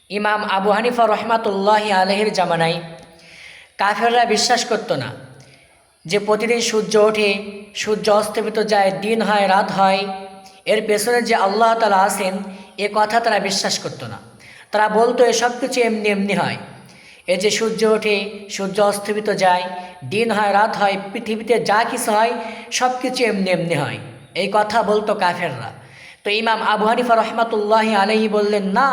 ইমাম আবু হানিফা রহমাতুল্লাহি আলাইহির জামানায় কাফেররা বিশ্বাস করতো না যে প্রতিদিন সূর্য ওঠে, সূর্য অস্তমিত যায়, দিন হয়, রাত হয়, এর পেছনে যে আল্লাহ তাআলা আছেন এ কথা তারা বিশ্বাস করতো না। তারা বলতো এসব কিছু এমনি এমনি হয়। এই যে সূর্য ওঠে, সূর্য অস্তমিত যায়, দিন হয়, রাত হয়, পৃথিবীতে যা কিছু হয় সব কিছু এমনি এমনি হয়, এই কথা বলতো কাফেররা। তো ইমাম আবু হানিফা রহমাতুল্লাহি আলাইহি বললেন, না,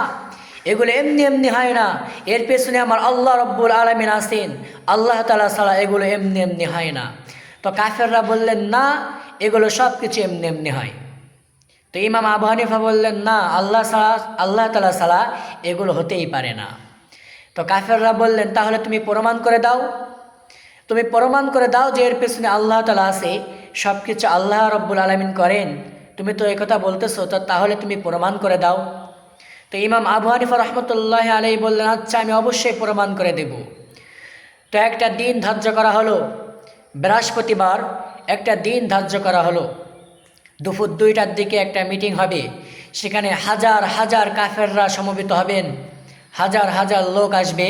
এগুলো এমনি এমনি হয় না, এর পেছনে আমার আল্লাহ রব্বুল আলামিন আছেন, আল্লাহ তাআলা ছাড়া এগুলো এমনি এমনি হয় না। তো কাফেররা বললেন, না, এগুলো সব কিছু এমনি এমনি হয়। তো ইমাম আবু হানিফা বললেন, না, আল্লাহ তাআলা ছাড়া এগুলো হতেই পারে না। তো কাফেররা বললেন, তাহলে তুমি প্রমাণ করে দাও, তুমি প্রমাণ করে দাও যে এর পেছনে আল্লাহ তাআলা আছে, সব কিছু আল্লাহ রব্বুল আলামিন করেন, তুমি তো একথা বলতেছো, তো তাহলে তুমি প্রমাণ করে দাও। তো ইমাম আবু হানিফা রহমতুল্লাহ আলাইহি বললেন, আচ্ছা, আমি অবশ্যই প্রমাণ করে দেব। তো একটা দিন ধার্য করা হলো, বৃহস্পতিবার একটা দিন ধার্য করা হলো। দুপুর 2টার দিকে একটা মিটিং হবে, সেখানে হাজার হাজার কাফেররা সমবেত হবেন, হাজার হাজার লোক আসবে।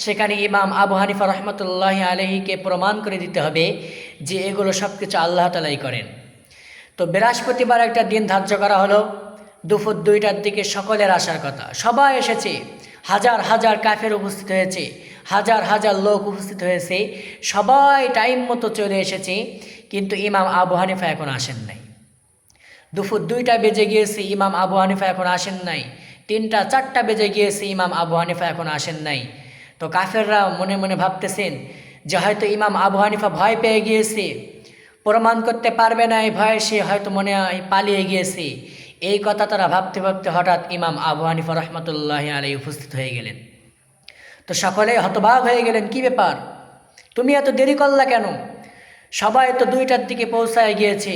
সেখানে ইমাম আবু হানিফা রহমতুল্লাহ আলাইহিকে প্রমাণ করে দিতে হবে যে এগুলো সব কিছু আল্লাহ তাআলাই করেন। তো বৃহস্পতিবার একটা দিন ধার্য করা হলো, দুপুর 2টার দিকে সকলের আসার কথা, সবাই এসেছে, হাজার হাজার কাফের উপস্থিত হয়েছে, হাজার হাজার লোক উপস্থিত হয়েছে, সবাই টাইম মতো চলে এসেছে, কিন্তু ইমাম আবু হানিফা এখন আসেন নাই। দুপুর 2টা বেজে গিয়েছে, ইমাম আবু হানিফা এখন আসেন নাই। 3টা 4টা বেজে গিয়েছে, ইমাম আবু হানিফা এখন আসেন নাই। তো কাফেররা মনে মনে ভাবতেছেন যে হয়তো ইমাম আবু হানিফা ভয় পেয়ে গিয়েছে, প্রমাণ করতে পারবে না, এই ভয়ে সে হয়তো মনে হয় পালিয়ে গিয়েছে। এই কথা তারা ভাবতে ভাবতে হঠাৎ ইমাম আবু হানিফা রহমতুল্লাহ আলাইহি উপস্থিত হয়ে গেলেন। তো সকলে হতবাক হয়ে গেলেন, কি ব্যাপার, তুমি এত দেরি করলা কেন? সবাই তো 2টার দিকে পৌঁছায় গিয়েছে,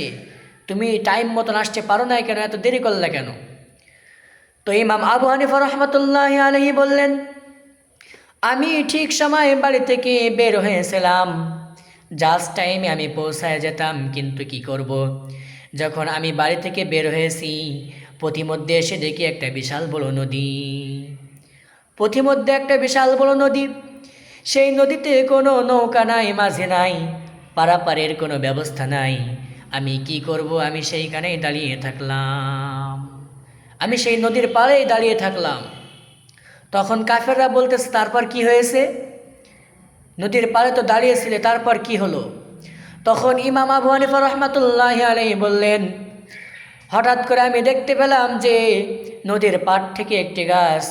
তুমি টাইম মতন আসতে পারো না কেন, এত দেরি করলা কেন? তো ইমাম আবু হানিফা রহমতুল্লাহ আলাইহি বললেন, আমি ঠিক সময়ে বাড়ি থেকে বের হয়েছিলাম, জাস্ট টাইমে আমি পৌঁছায় যেতাম, কিন্তু কি করব, যখন আমি বাড়ি থেকে বের হয়েছি পথিমধ্যে এসে দেখি একটা বিশাল বড় নদী, পথিমধ্যে একটা বিশাল বড় নদী, সেই নদীতে কোনো নৌকা নাই, মাঝি নাই, পারাপারের কোনো ব্যবস্থা নাই। আমি কি করব, আমি সেইখানেই দাঁড়িয়ে থাকলাম, আমি সেই নদীর পাড়েই দাঁড়িয়ে থাকলাম। তখন কাফেররা বলতেছে, তারপর কি হয়েছে? নদীর পাড়ে তো দাঁড়িয়েছিলে, তারপর কি হলো? তখন ইমাম আবু হানিফা রহমাতুল্লাহ আলাইহি বললেন, হঠাৎ করে আমি দেখতে পেলাম যে নদীর পাড় থেকে একটি গাছ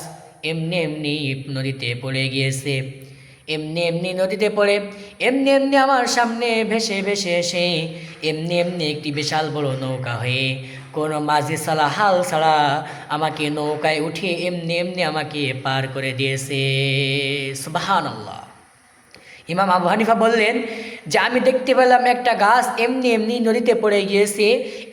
এমনি এমনি নদীতে পড়ে গিয়েছে, এমনি এমনি নদীতে পড়ে এমনি এমনি আমার সামনে ভেসে ভেসে এসে এমনি এমনি একটি বিশাল বড় নৌকা হয়ে কোনো মাঝি ছাড়া, হাল ছাড়া আমাকে নৌকায় উঠিয়ে এমনি এমনি আমাকে পার করে দিয়েছে। সুবহানাল্লাহ। ইমাম আবু হানিফা বললেন যে আমি দেখতে পেলাম একটা গাছ এমনি এমনি নদীতে পড়ে গিয়েছে,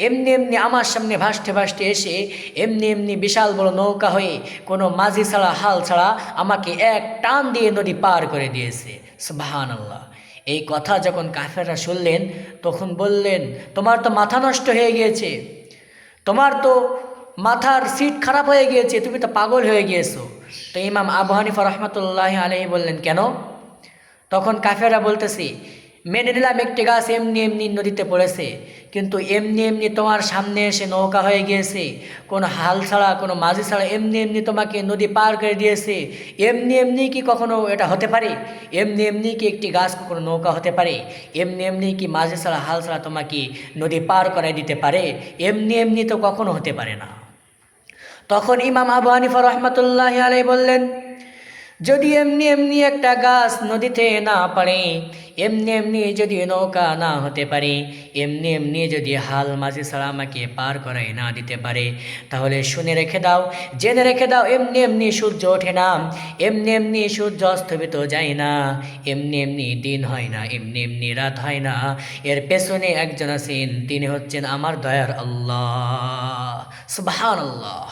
এমনি এমনি আমার সামনে ভাসতে ভাসতে এসে এমনি এমনি বিশাল বড় নৌকা হয়ে কোনো মাঝি ছাড়া, হাল ছাড়া আমাকে এক টান দিয়ে নদী পার করে দিয়েছে। সুবহানাল্লাহ। এই কথা যখন কাফেররা শুনলেন তখন বললেন, তোমার তো মাথা নষ্ট হয়ে গিয়েছে, তোমার তো মাথার সিট খারাপ হয়ে গিয়েছে, তুমি তো পাগল হয়ে গিয়েছো। তো ইমাম আবু হানিফা রহমতুল্লাহ আলাইহি বললেন, কেন? তখন কাফেররা বলতেছে, মেনে নিলাম একটি গাছ এমনি এমনি নদীতে পড়েছে, কিন্তু এমনি এমনি তোমার সামনে এসে নৌকা হয়ে গিয়েছে, কোনো হাল ছাড়া, কোনো মাঝি ছাড়া এমনি এমনি তোমাকে নদী পার করে দিয়েছে, এমনি এমনি কি কখনো এটা হতে পারে? এমনি এমনি কি একটি গাছ কখনো নৌকা হতে পারে? এমনি এমনি কি মাঝি ছাড়া, হাল ছাড়া তোমাকে নদী পার করে দিতে পারে? এমনি এমনি তো কখনো হতে পারে না। তখন ইমাম আবু হানিফা রহমতুল্লাহ আলাইহি বললেন, যদি এমনি এমনি একটা গাছ নদীতে না পারে, এমনি এমনি যদি নৌকা না হতে পারে, এমনি এমনি যদি হাল মাঝি ছাড়া আমাকে পার করাই না দিতে পারে, তাহলে শুনে রেখে দাও, জেনে রেখে দাও, এমনি এমনি সূর্য ওঠে না, এমনি এমনি সূর্য অস্তমিত যায় না, এমনি এমনি দিন হয় না, এমনি এমনি রাত হয় না, এর পেছনে একজন আছেন, তিনি হচ্ছেন আমার দয়ার আল্লাহ। সুবহানাল্লাহ।